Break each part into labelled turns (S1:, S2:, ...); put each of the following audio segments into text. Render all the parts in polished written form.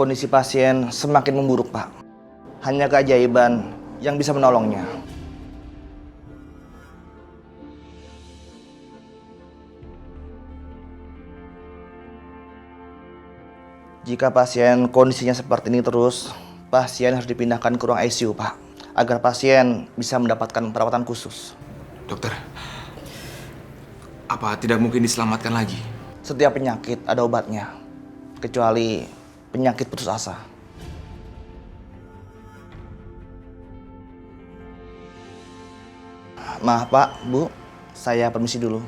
S1: Kondisi pasien semakin memburuk, Pak. Hanya keajaiban yang bisa menolongnya. Jika pasien kondisinya seperti ini terus, pasien harus dipindahkan ke ruang ICU, Pak, agar pasien bisa mendapatkan perawatan khusus.
S2: Dokter, apa tidak mungkin diselamatkan lagi?
S1: Setiap penyakit ada obatnya, kecuali penyakit putus asa. Maaf, Pak, Bu, saya permisi dulu.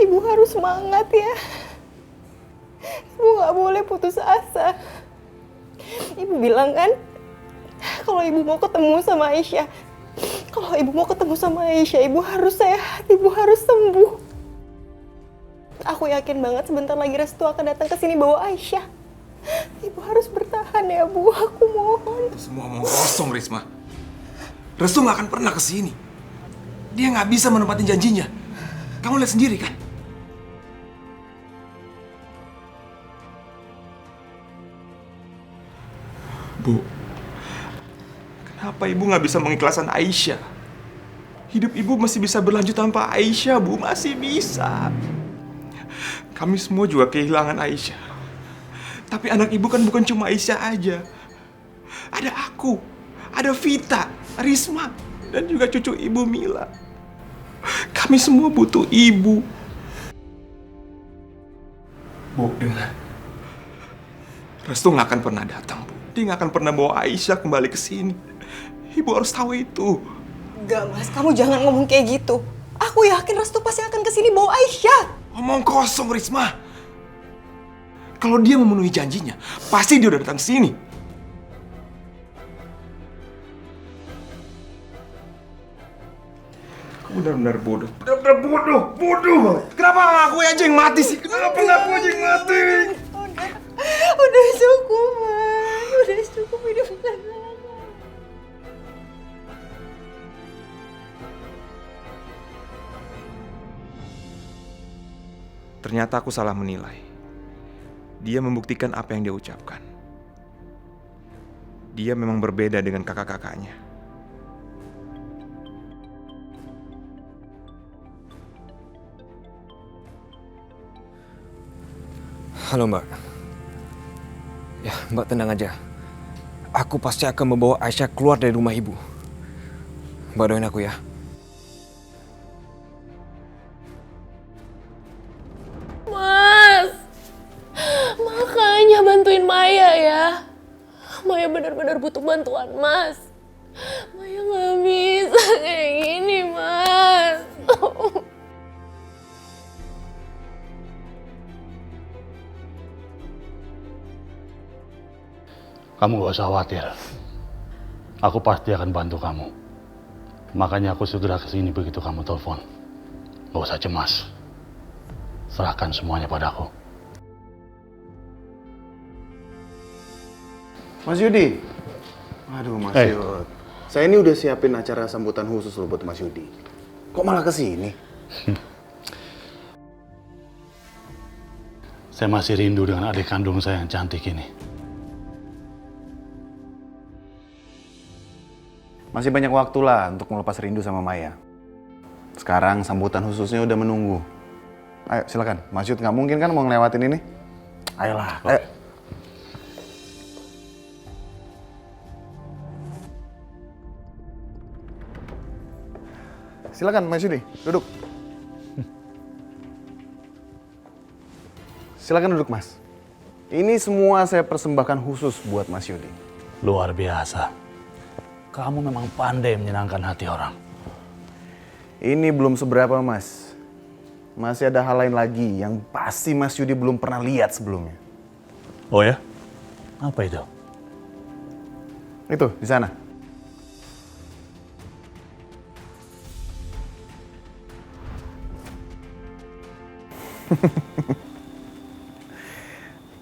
S3: Ibu harus semangat ya. Ibu nggak boleh putus asa. Ibu bilang kan, kalau ibu mau ketemu sama Aisyah, ibu harus sehat, ibu harus sembuh. Aku yakin banget sebentar lagi Restu akan datang ke sini bawa Aisyah. Ibu harus bertahan ya, Bu. Aku mohon.
S2: Semua omong kosong, Risma. Restu nggak akan pernah kesini. Dia nggak bisa menepati janjinya. Kamu lihat sendiri kan? Bu, kenapa ibu nggak bisa mengikhlaskan Aisyah? Hidup ibu masih bisa berlanjut tanpa Aisyah, Bu. Masih bisa. Kami semua juga kehilangan Aisyah. Tapi anak ibu kan bukan cuma Aisyah aja. Ada aku, ada Vita, Risma, dan juga cucu ibu Mila. Kami semua butuh ibu. Bu, dengar. Restu nggak akan pernah datang, Bu. Dia nggak akan pernah bawa Aisyah kembali ke sini. Ibu harus tahu itu.
S3: Enggak, Mas. Kamu jangan ngomong kayak gitu. Aku yakin Restu pasti akan ke sini bawa Aisyah.
S2: Omong kosong, Risma. Kalau dia memenuhi janjinya, pasti dia udah datang ke sini. Kamu benar-benar bodoh. Benar-benar bodoh banget. Kenapa aku aja yang mati sih? Kenapa aku aja yang mati?
S3: Udah cukup, Mas. Udah cukup, hidup bukan lama.
S2: Ternyata aku salah menilai. Dia membuktikan apa yang dia ucapkan. Dia memang berbeda dengan kakak-kakaknya.
S4: Halo Mbak. Ya Mbak tenang aja. Aku pasti akan membawa Aisyah keluar dari rumah ibu. Mbak doain aku ya.
S5: Mas, makanya bantuin Maya ya. Maya benar-benar butuh bantuan Mas. Maya nggak bisa kayak gini Mas.
S6: Kamu gak usah khawatir. Aku pasti akan bantu kamu. Makanya aku segera kesini begitu kamu telepon. Gak usah cemas. Serahkan semuanya padaku.
S7: Mas Yudi. Aduh Mas Yud. Saya ini udah siapin acara sambutan khusus loh buat Mas Yudi. Kok malah kesini?
S6: Saya masih rindu dengan adik kandung saya yang cantik ini.
S7: Masih banyak waktu lah untuk melepas rindu sama Maya. Sekarang sambutan khususnya udah menunggu. Ayo silakan, Mas Yud nggak mungkin kan mau ngelewatin ini? Ayolah, ayo. Silakan Mas Yudi, duduk. Silakan duduk Mas. Ini semua saya persembahkan khusus buat Mas Yudi.
S6: Luar biasa. Kamu memang pandai menyenangkan hati orang.
S7: Ini belum seberapa Mas. Masih ada hal lain lagi yang pasti Mas Yudi belum pernah lihat sebelumnya.
S6: Oh ya? Apa itu?
S7: Itu, di sana.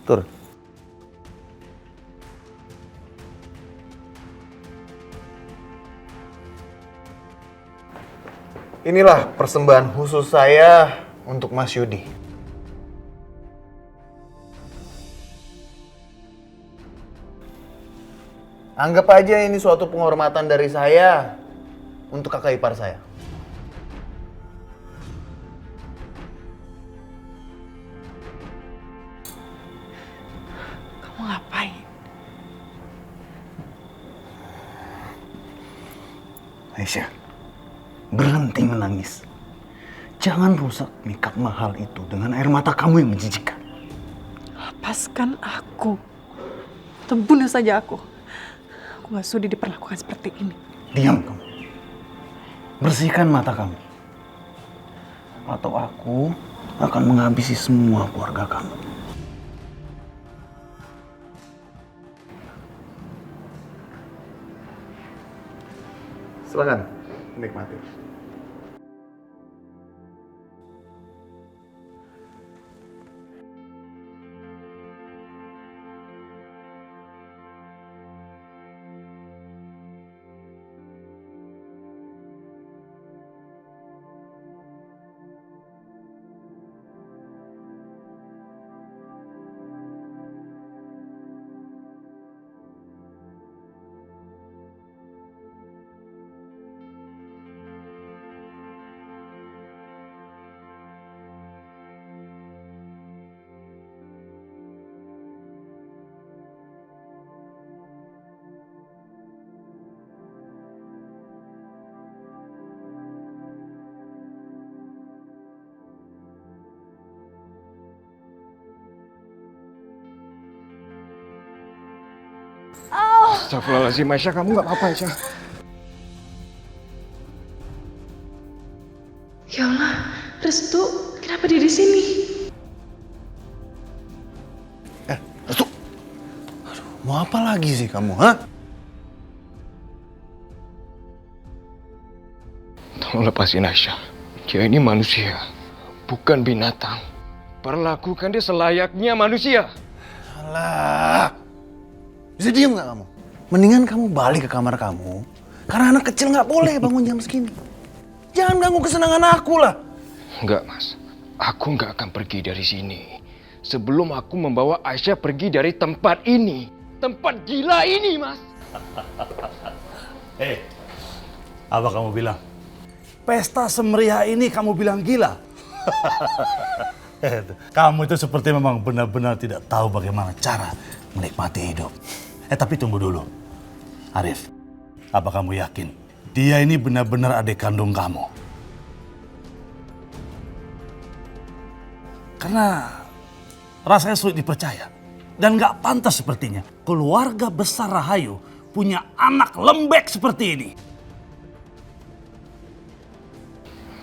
S7: Tur. Inilah persembahan khusus saya untuk Mas Yudi. Anggap aja ini suatu penghormatan dari saya untuk kakak ipar saya.
S3: Kamu ngapain?
S7: Aisyah, berhenti menangis. Jangan rusak nikah mahal itu dengan air mata kamu yang menjijikkan.
S8: Lepaskan aku. Atau bunuh saja aku. Aku gak sudi diperlakukan seperti ini.
S7: Diam kamu. Bersihkan mata kamu. Atau aku akan menghabisi semua keluarga kamu. Silakan, nikmati.
S4: Astagfirullahaladzim, Aisyah, kamu gak apa-apa, Aisyah.
S8: Ya Allah, Restu, kenapa dia di sini?
S7: Restu. Aduh, mau apa lagi sih kamu, ha?
S4: Tolong lepasin Aisyah. Dia ini manusia, bukan binatang. Perlakukan dia selayaknya manusia.
S7: Alah. Bisa diem gak kamu? Mendingan kamu balik ke kamar kamu. Karena anak kecil gak boleh bangun jam segini. Jangan ganggu kesenangan aku lah.
S4: Enggak, Mas. Aku nggak akan pergi dari sini sebelum aku membawa Aisyah pergi dari tempat ini. Tempat gila ini, Mas.
S6: Hei, apa kamu bilang? Pesta semeriah ini kamu bilang gila? Kamu itu seperti memang benar-benar tidak tahu bagaimana cara menikmati hidup. Tapi tunggu dulu. Arif, apa kamu yakin dia ini benar-benar adik kandung kamu? Karena rasanya sulit dipercaya. Dan gak pantas sepertinya keluarga besar Rahayu punya anak lembek seperti ini.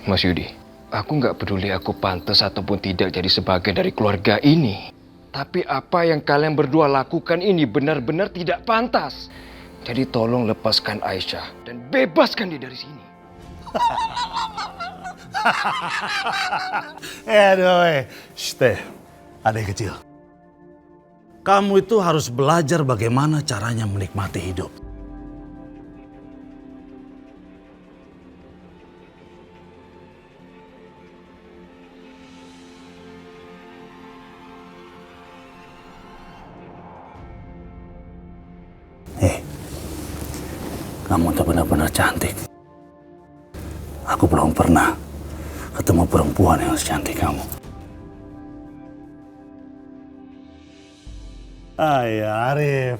S4: Mas Yudi, aku nggak peduli aku pantas ataupun tidak jadi sebagian dari keluarga ini. Tapi apa yang kalian berdua lakukan ini benar-benar tidak pantas. Jadi tolong lepaskan Aisyah dan bebaskan dia dari sini.
S6: Aduh, adik kecil. Kamu itu harus belajar bagaimana caranya menikmati hidup. Kamu tuh benar-benar cantik. Aku belum pernah ketemu perempuan yang secantik kamu. Ya Arif,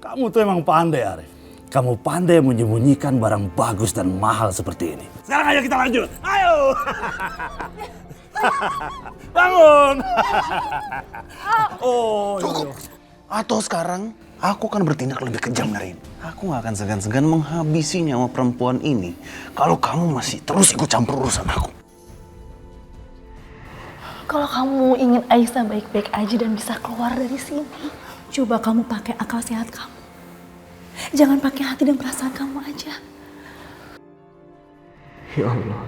S6: kamu tuh emang pandai Arif. Kamu pandai menyembunyikan barang bagus dan mahal seperti ini. Sekarang ayo kita lanjut, ayo! Bangun!
S7: Cukup. Atau sekarang aku akan bertindak lebih kejam dari ini. Aku gak akan segan-segan menghabisi nyawa perempuan ini kalau kamu masih terus ikut campur urusan aku.
S9: Kalau kamu ingin Aisyah baik-baik aja dan bisa keluar dari sini, coba kamu pakai akal sehat kamu. Jangan pakai hati dan perasaan kamu aja.
S2: Ya Allah,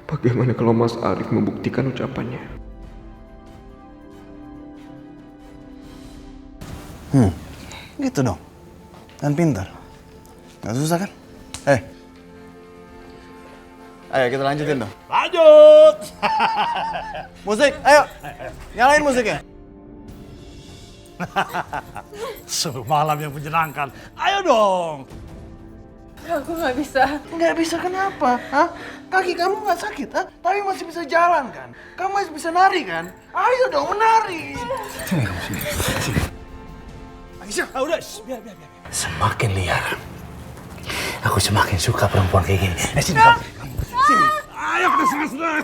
S2: bagaimana kalau Mas Arif membuktikan ucapannya?
S7: Gitu dong. Dan pintar. Gak susah kan? Ayo kita lanjutin dong.
S6: Lanjut.
S7: Musik, ayo. Nyalain musiknya.
S6: Seru malam yang menyenangkan. Ayo dong.
S8: Aku nggak bisa.
S7: Nggak bisa kenapa? Hah? Kaki kamu nggak sakit, ha? Tapi masih bisa jalan kan? Kamu masih bisa nari kan? Ayo dong menari.
S6: Aisyah, udah. Biar.
S7: Semakin liar. Aku semakin suka perempuan kayak gini. Sini kamu. Sini.
S6: Ayo kita senang-senang.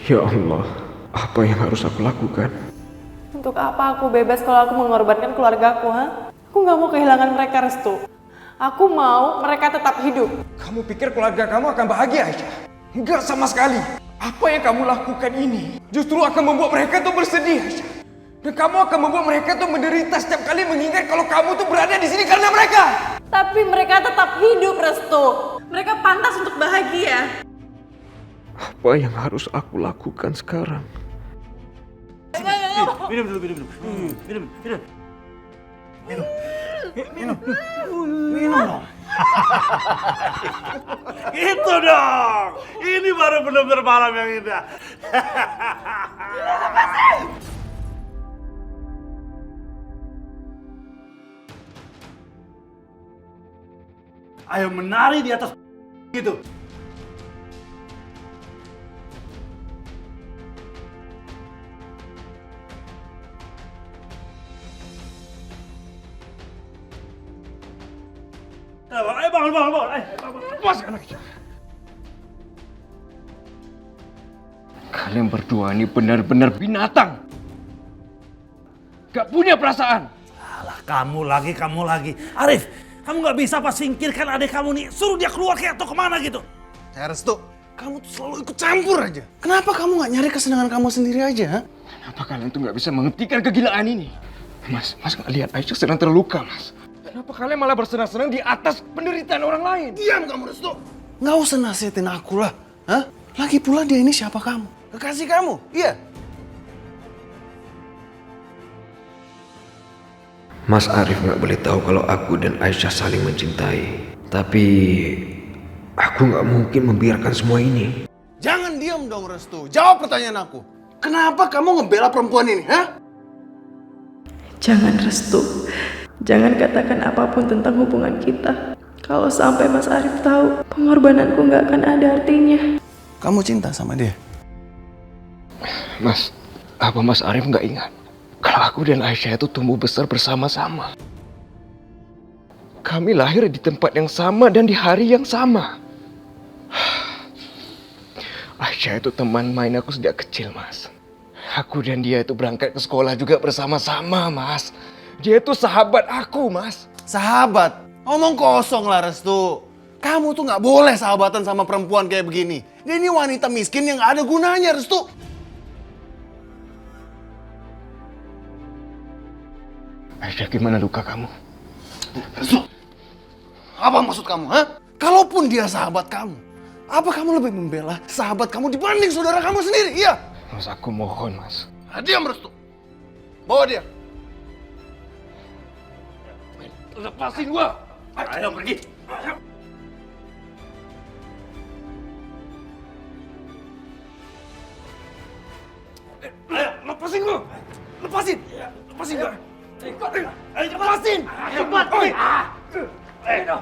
S2: Ya Allah, apa yang harus aku lakukan?
S8: Untuk apa aku bebas kalau aku mengorbankan keluargaku, ha? Aku nggak mau kehilangan mereka, Restu. Aku mau mereka tetap hidup.
S2: Kamu pikir keluarga kamu akan bahagia, Aisyah? Enggak sama sekali. Apa yang kamu lakukan ini justru akan membuat mereka tuh bersedih, Aisyah. Dan kamu akan membuat mereka tuh menderita setiap kali mengingat kalau kamu tuh berada di sini karena mereka.
S8: Tapi mereka tetap hidup, Restu. Mereka pantas untuk bahagia.
S2: Apa yang harus aku lakukan sekarang?
S6: Minum dulu.
S7: Minum dong.
S6: Itu dong. Ini baru benar-benar malam yang indah. Ayo menari di atas gitu. Ayo bangun. Lepaskan lagi.
S4: Kalian berdua ini benar-benar binatang. Gak punya perasaan.
S6: Alah, kamu lagi. Arif, kamu nggak bisa apa singkirkan adik kamu nih. Suruh dia keluar kayak atau kemana gitu.
S7: Saya Restu, kamu tuh selalu ikut campur aja. Kenapa kamu nggak nyari kesenangan kamu sendiri aja? Ha?
S4: Kenapa kalian tuh nggak bisa menghentikan kegilaan ini? Mas nggak lihat Aisyah sedang terluka, Mas. Kenapa kalian malah bersenang-senang di atas penderitaan orang lain?
S7: Diam kamu Restu. Nggak usah nasihatin aku lah. Hah? Lagi pula dia ini siapa kamu? Kekasih kamu? Iya.
S10: Mas Arif nggak boleh tahu kalau aku dan Aisyah saling mencintai. Tapi aku nggak mungkin membiarkan semua ini.
S7: Jangan diam dong Restu. Jawab pertanyaan aku. Kenapa kamu ngebela perempuan ini? Hah?
S8: Jangan, Restu. Jangan katakan apapun tentang hubungan kita. Kalau sampai Mas Arif tahu, pengorbananku nggak akan ada artinya.
S7: Kamu cinta sama dia?
S4: Mas, apa Mas Arif nggak ingat? Kalau aku dan Aisyah itu tumbuh besar bersama-sama. Kami lahir di tempat yang sama dan di hari yang sama. Aisyah itu teman main aku sejak kecil, Mas. Aku dan dia itu berangkat ke sekolah juga bersama-sama, Mas. Dia itu sahabat aku, Mas.
S7: Sahabat? Omong kosong lah Restu. Kamu tuh nggak boleh sahabatan sama perempuan kayak begini. Dia ini wanita miskin yang nggak ada gunanya, Restu.
S4: Aisyah, gimana luka kamu?
S7: Restu, apa maksud kamu, ha? Kalaupun dia sahabat kamu, apa kamu lebih membela sahabat kamu dibanding saudara kamu sendiri? Iya.
S4: Mas, aku mohon, Mas.
S7: Diam, Restu. Bawa dia.
S4: Lepasin gua.
S6: Ayo pergi. Ayo, lepasin gua. Lepasin gua. Ayo lepasin. Cepat. Ayo.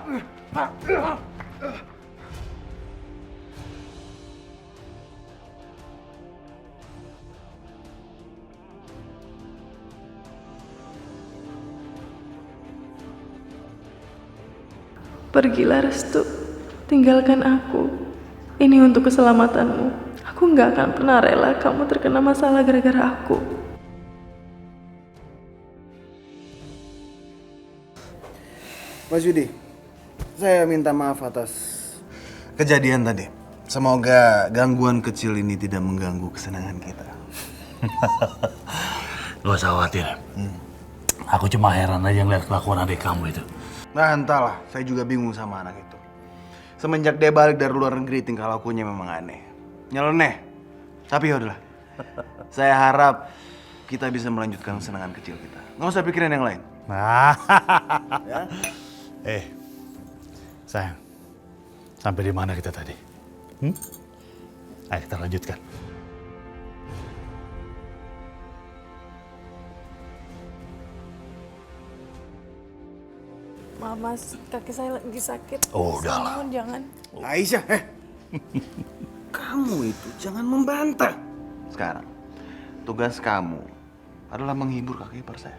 S8: Pergilah, Restu. Tinggalkan aku. Ini untuk keselamatanmu. Aku nggak akan pernah rela kamu terkena masalah gara-gara aku.
S7: Mas Yudi, saya minta maaf atas kejadian tadi. Semoga gangguan kecil ini tidak mengganggu kesenangan kita.
S6: Gak usah khawatir. Aku cuma heran aja ngeliat kelakuan adik kamu itu.
S7: Nah entahlah, saya juga bingung sama anak itu. Semenjak dia balik dari luar negeri, tingkah lakunya memang aneh. Nyeleneh. Tapi yaudahlah. Saya harap kita bisa melanjutkan kesenangan kecil kita. Nggak usah pikirin yang lain.
S6: Nah,
S7: Ya?
S6: sayang. Sampai di mana kita tadi? Ayo kita lanjutkan.
S8: Maaf mas, kaki saya lagi sakit.
S6: Oh, udahlah.
S8: Mohon jangan.
S7: Aisyah, kamu itu jangan membantah. Sekarang, tugas kamu adalah menghibur kakek ipar saya.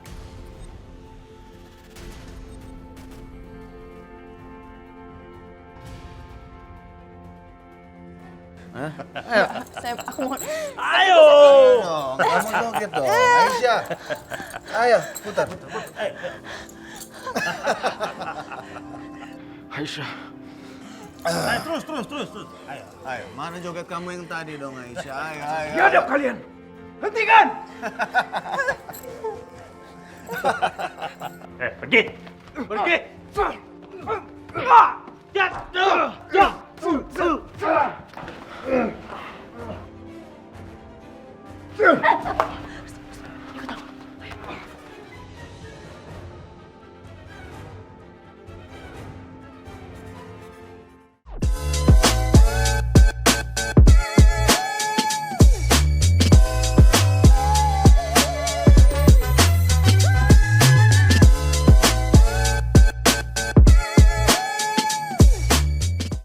S3: Aku mohon.
S7: Ayo dong, kamu joget dong, Aisyah. Ayo, putar.
S4: Aisyah,
S7: Ayo, terus. Ayo, mana joget kamu yang tadi dong, Aisyah? Ayo.
S4: biadab kalian. Hentikan.
S6: Pergi.